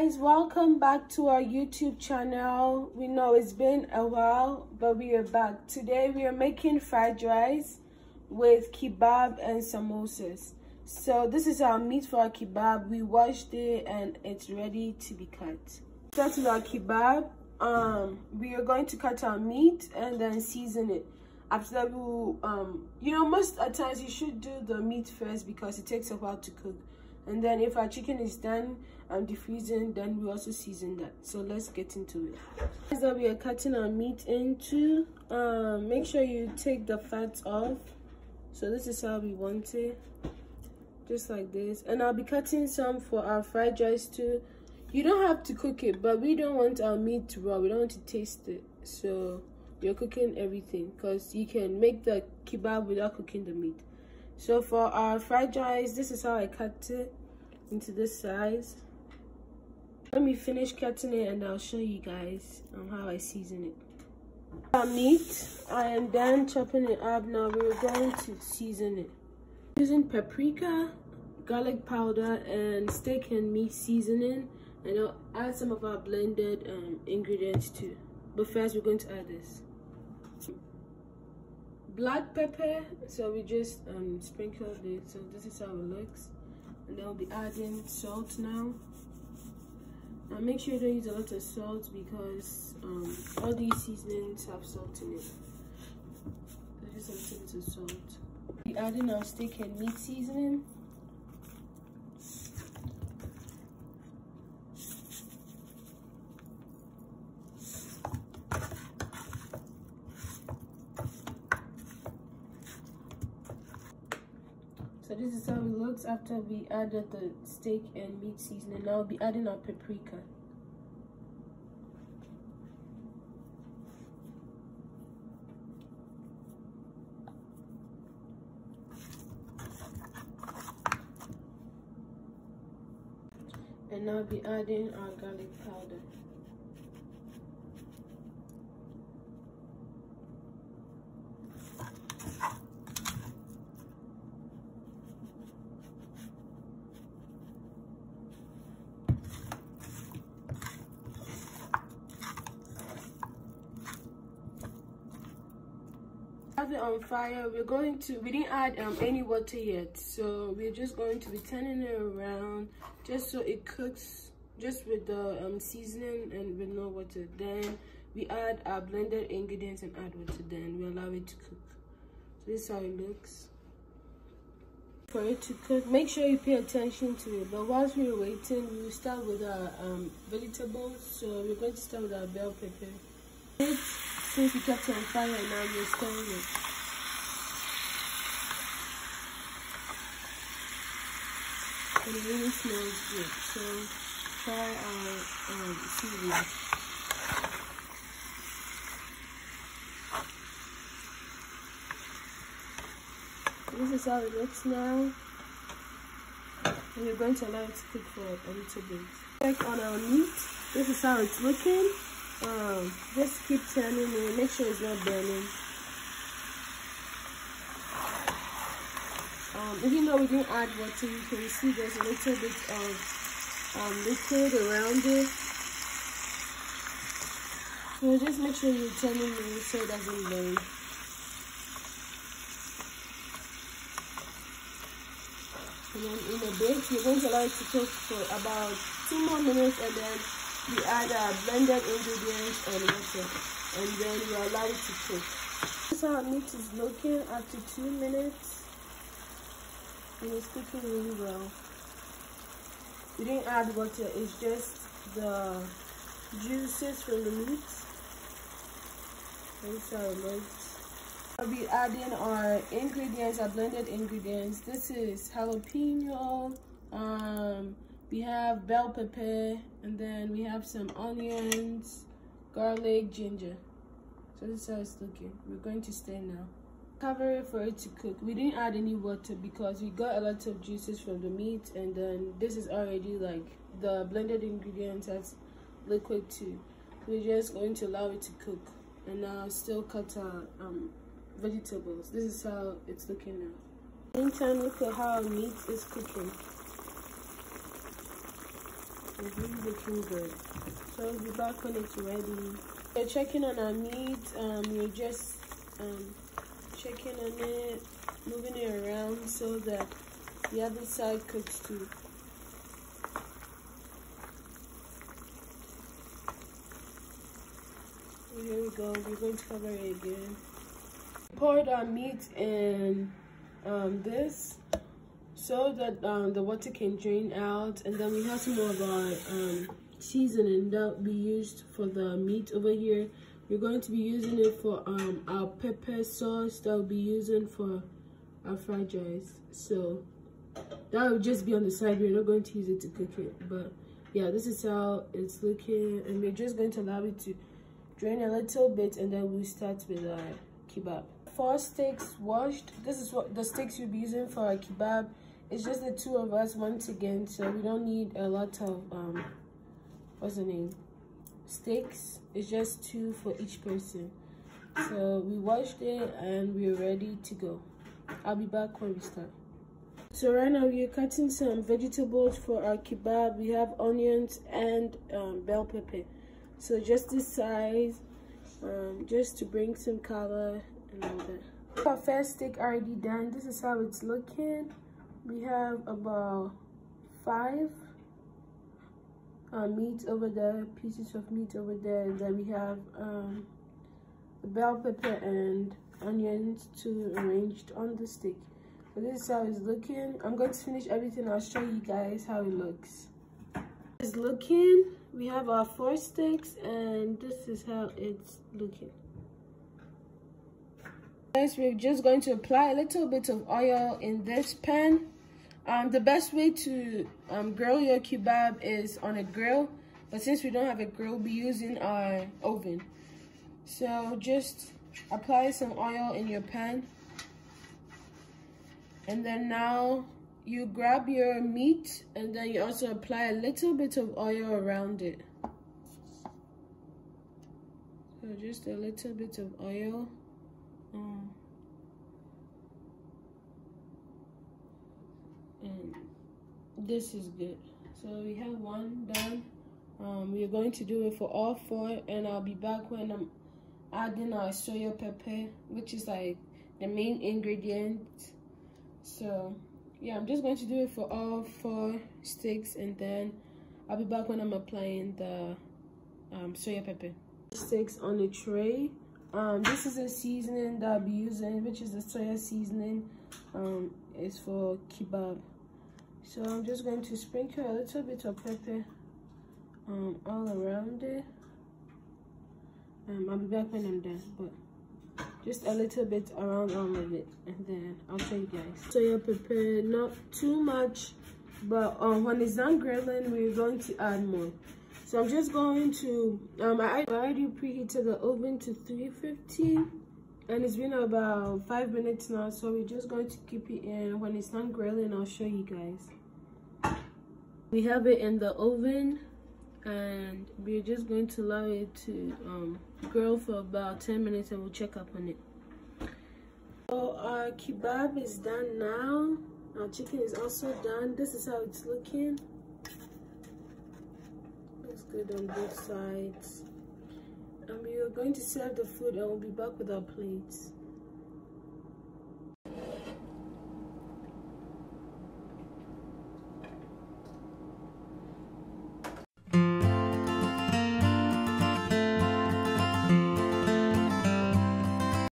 guys, welcome back to our YouTube channel. We know it's been a while, but we are back. Today we are making fried rice with kebab and samosas. So this is our meat for our kebab. We washed it and it's ready to be cut. Start with our kebab. We are going to cut our meat and then season it. After that, we'll most at times you should do the meat first because it takes a while to cook. And then if our chicken is done defreezing, then we also season that. So let's get into it. So we are cutting our meat into. Make sure you take the fat off. So this is how we want it, just like this. And I'll be cutting some for our fried rice too. You don't have to cook it, but we don't want our meat raw. We don't want to taste it. So you're cooking everything because you can make the kebab without cooking the meat. So for our fried rice, this is how I cut it into this size. Let me finish cutting it and I'll show you guys how I season it. Our meat, I am done chopping it up. Now we're going to season it. Using paprika, garlic powder, and steak and meat seasoning. And I'll add some of our blended ingredients too. But first we're going to add this. Black pepper, so we just sprinkled it. So this is how it looks. And then we'll be adding salt now. Now make sure you don't use a lot of salt because all these seasonings have salt in it. So just a little bit of salt. We'll be adding our steak and meat seasoning. So this is how it looks after we added the steak and meat seasoning. Now we'll be adding our paprika. And now we'll be adding our garlic powder. Have it on fire. We didn't add any water yet, so we're just going to be turning it around just so it cooks just with the seasoning and with no water. Then we add our blended ingredients and add water, then we allow it to cook. So this is how it looks. For it to cook, make sure you pay attention to it. But whilst we're waiting, we'll start with our vegetables. So we're going to start with our bell pepper. Since we kept it on fire, now we're stirring it. And it really smells good. So try our seasoning. This is how it looks now. And we're going to allow it to cook for a little bit. Check on our meat. This is how it's looking. Just keep turning it, make sure it's not burning. Even though we didn't add water, you can see there's a little bit of liquid around it. So just make sure you're turning it so it doesn't burn. And then in a bit, we're going to allow it to cook for about 2 more minutes, and then we add our blended ingredients and water, and then we allow it to cook. This is how our meat is looking after 2 minutes, and it's cooking really well. We didn't add water, it's just the juices from the meat. This is how it looks. I'll be adding our ingredients, our blended ingredients. This is jalapeno, we have bell pepper, and then we have some onions, garlic, ginger. So this is how it's looking. We're going to stir now. Cover it for it to cook. We didn't add any water because we got a lot of juices from the meat, and then this is already like the blended ingredients has liquid too. We're just going to allow it to cook, and now still cut our vegetables. This is how it's looking now. Meantime, look at how our meat is cooking. It's really looking good. So we'll be back when it's ready. We're checking on our meat. We're just checking on it, moving it around so that the other side cooks too. Here we go. We're going to cover it again. Poured our meat in this so that the water can drain out, and then we have some more of our seasoning that will be used for the meat over here. We're going to be using it for our pepper sauce that we'll be using for our fried rice. So that will just be on the side. We're not going to use it to cook it, but yeah, this is how it's looking, and we're just going to allow it to drain a little bit, and then we'll start with our kebab. 4 steaks washed. This is what the steaks we'll be using for our kebab. It's just the 2 of us once again, so we don't need a lot of what's the name, steaks. It's just 2 for each person. So we washed it and we're ready to go. I'll be back when we start. So right now we're cutting some vegetables for our kebab. We have onions and bell pepper. So just this size, just to bring some color and all that. Our first steak already done. This is how it's looking. We have about 5 meat over there, pieces of meat over there, and then we have the bell pepper and onions too arranged on the steak. So this is how it's looking. I'm going to finish everything. I'll show you guys how it looks. It's looking. We have our 4 steaks, and this is how it's looking. Next, we're just going to apply a little bit of oil in this pan. The best way to grill your kebab is on a grill, but since we don't have a grill, we'll be using our oven. So just apply some oil in your pan, and then now you grab your meat, and then you also apply a little bit of oil around it. So just a little bit of oil. And this is good. So we have 1 done. We're going to do it for all 4, and I'll be back when I'm adding our soya pepper, which is like the main ingredient. So yeah, I'm just going to do it for all 4 steaks, and then I'll be back when I'm applying the soya pepper. Steaks on a tray. This is a seasoning that I'll be using, which is the soya seasoning. It's for kebab. So I'm just going to sprinkle a little bit of pepper all around it. I'll be back when I'm done, but just a little bit around all of it, and then I'll show you guys. Soya pepper, not too much, but when it's done grilling, we're going to add more. So I'm just going to, I already preheated the oven to 350, and it's been about 5 minutes now, so we're just going to keep it in. When it's done grilling, I'll show you guys. We have it in the oven, and we're just going to allow it to grill for about 10 minutes, and we'll check up on it. So our kebab is done now. Our chicken is also done. This is how it's looking. Looks good on both sides. And we are going to serve the food, and we'll be back with our plates.